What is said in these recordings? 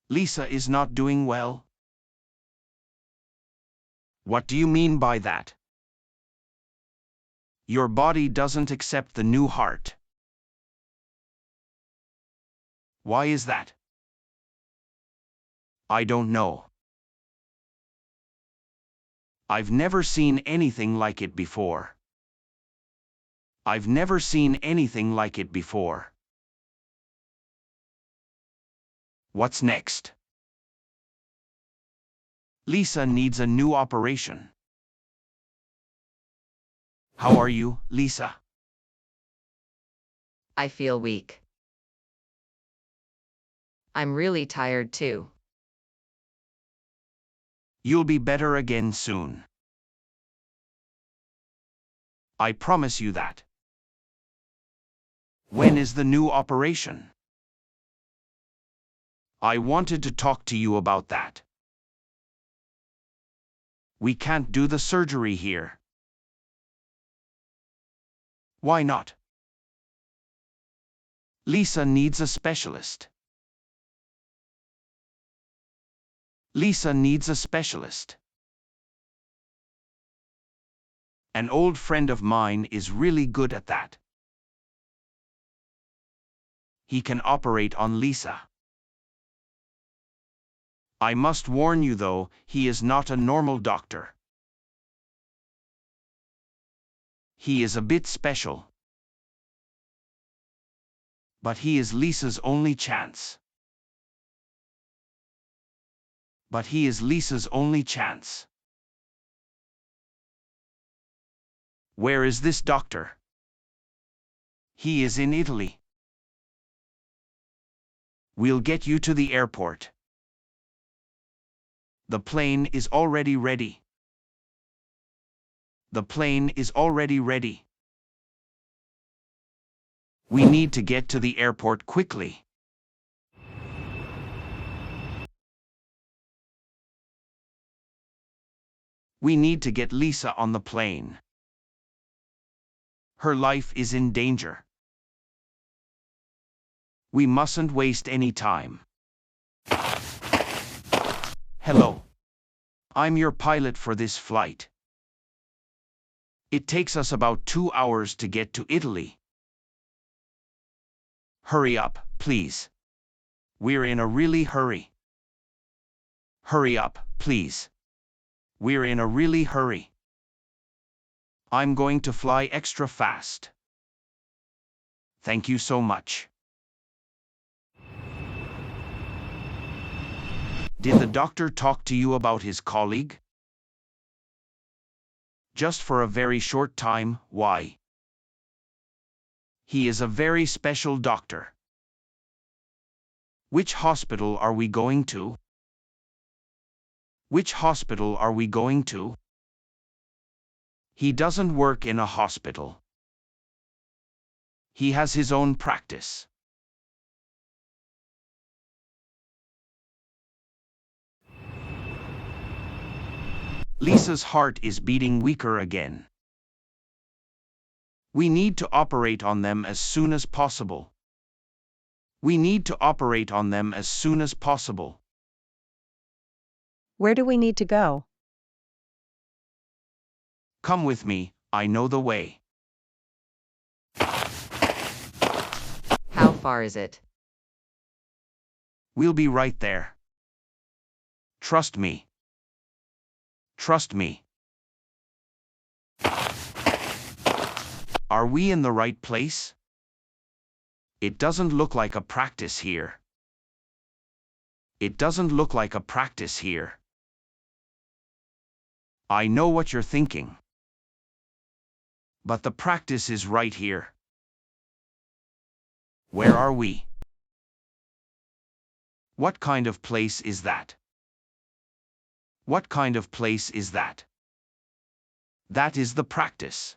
Lisa is not doing well. What do you mean by that? Your body doesn't accept the new heart. Why is that? I don't know. I've never seen anything like it before. I've never seen anything like it before. What's next? Lisa needs a new operation. How are you, Lisa? I feel weak. I'm really tired too. You'll be better again soon. I promise you that. When is the new operation? I wanted to talk to you about that. We can't do the surgery here. Why not? Lisa needs a specialist. Lisa needs a specialist. An old friend of mine is really good at that. He can operate on Lisa. I must warn you though, he is not a normal doctor. He is a bit special. But he is Lisa's only chance. But he is Lisa's only chance. Where is this doctor? He is in Italy. We'll get you to the airport. The plane is already ready. The plane is already ready. We need to get to the airport quickly. We need to get Lisa on the plane. Her life is in danger. We mustn't waste any time. Hello. I'm your pilot for this flight. It takes us about 2 hours to get to Italy. Hurry up, please. We're in a really hurry. Hurry up, please. We're in a really hurry. I'm going to fly extra fast. Thank you so much. Did the doctor talk to you about his colleague? Just for a very short time, why? He is a very special doctor. Which hospital are we going to? Which hospital are we going to? He doesn't work in a hospital. He has his own practice. Lisa's heart is beating weaker again. We need to operate on them as soon as possible. We need to operate on them as soon as possible. Where do we need to go? Come with me, I know the way. How far is it? We'll be right there. Trust me. Trust me. Are we in the right place? It doesn't look like a practice here. It doesn't look like a practice here. I know what you're thinking. But the practice is right here. Where are we? What kind of place is that? What kind of place is that? That is the practice.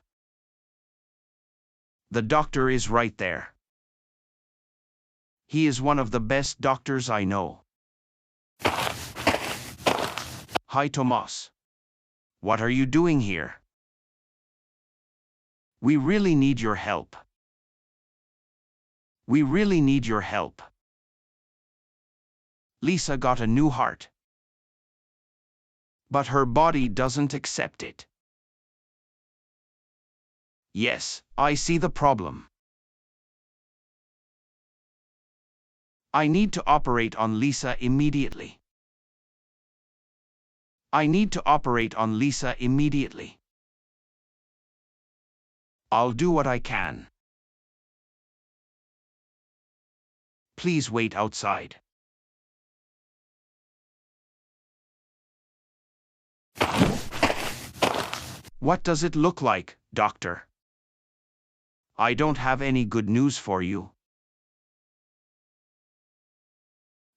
The doctor is right there. He is one of the best doctors I know. Hi, Tomas. What are you doing here? We really need your help. We really need your help. Lisa got a new heart. But her body doesn't accept it. Yes, I see the problem. I need to operate on Lisa immediately. I need to operate on Lisa immediately. I'll do what I can. Please wait outside. What does it look like, doctor? I don't have any good news for you.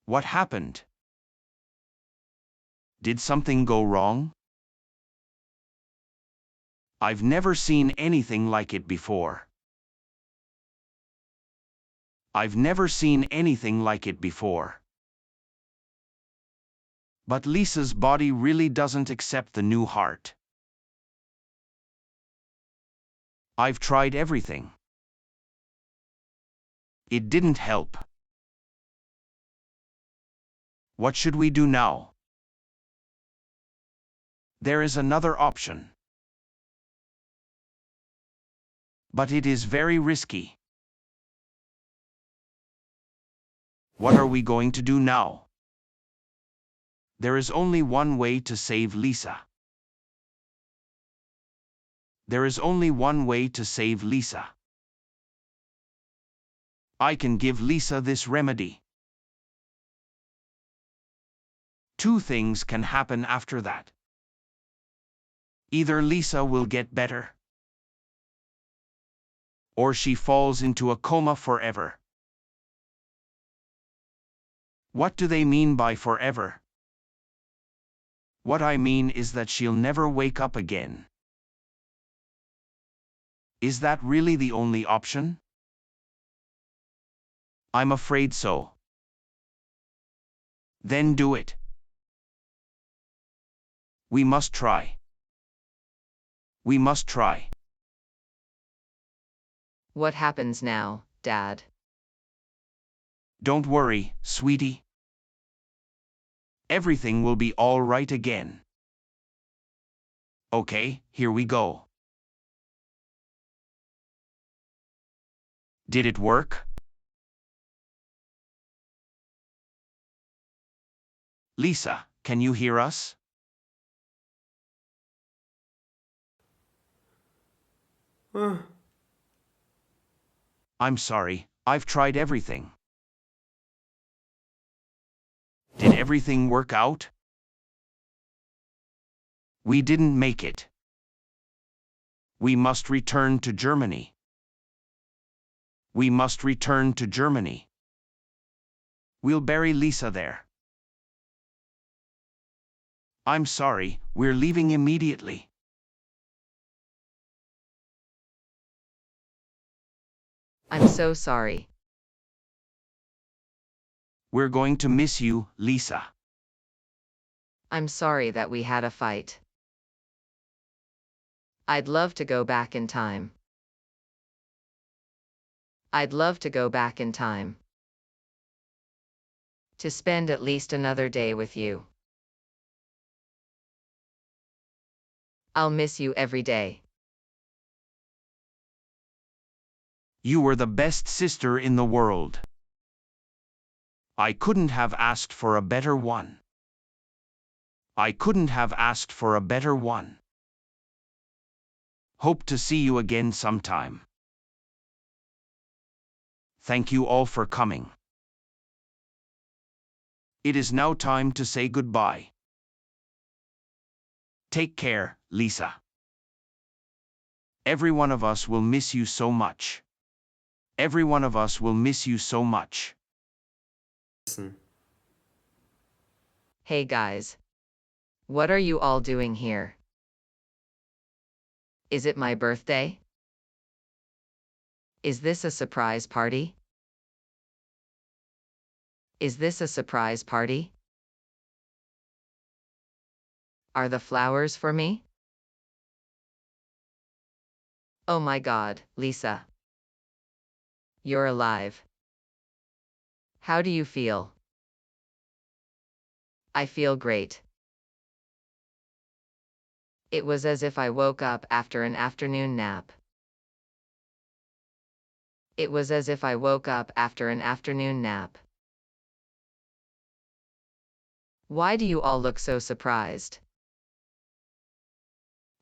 What happened? Did something go wrong? I've never seen anything like it before. I've never seen anything like it before. But Lisa's body really doesn't accept the new heart. I've tried everything. It didn't help. What should we do now? There is another option. But it is very risky. What are we going to do now? There is only one way to save Lisa. There is only one way to save Lisa. I can give Lisa this remedy. Two things can happen after that. Either Lisa will get better, or she falls into a coma forever. What do they mean by forever? What I mean is that she'll never wake up again. Is that really the only option? I'm afraid so. Then do it. We must try. We must try. What happens now, Dad? Don't worry, sweetie. Everything will be all right again. Okay, here we go. Did it work? Lisa, can you hear us? I'm sorry, I've tried everything. Did everything work out? We didn't make it. We must return to Germany. We must return to Germany. We'll bury Lisa there. I'm sorry, we're leaving immediately. I'm so sorry. We're going to miss you, Lisa. I'm sorry that we had a fight. I'd love to go back in time. I'd love to go back in time. To spend at least another day with you. I'll miss you every day. You were the best sister in the world. I couldn't have asked for a better one. I couldn't have asked for a better one. Hope to see you again sometime. Thank you all for coming. It is now time to say goodbye. Take care, Lisa. Every one of us will miss you so much. Every one of us will miss you so much. Hey guys. What are you all doing here? Is it my birthday? Is this a surprise party? Is this a surprise party? Are the flowers for me? Oh my God, Lisa. You're alive. How do you feel? I feel great. It was as if I woke up after an afternoon nap. It was as if I woke up after an afternoon nap. Why do you all look so surprised?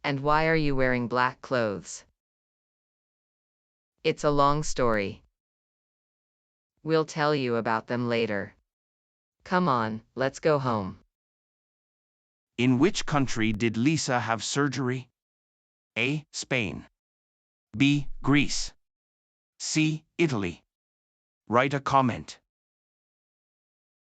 And why are you wearing black clothes? It's a long story. We'll tell you about them later. Come on, let's go home. In which country did Lisa have surgery? A. Spain. B. Greece. C. Italy. Write a comment.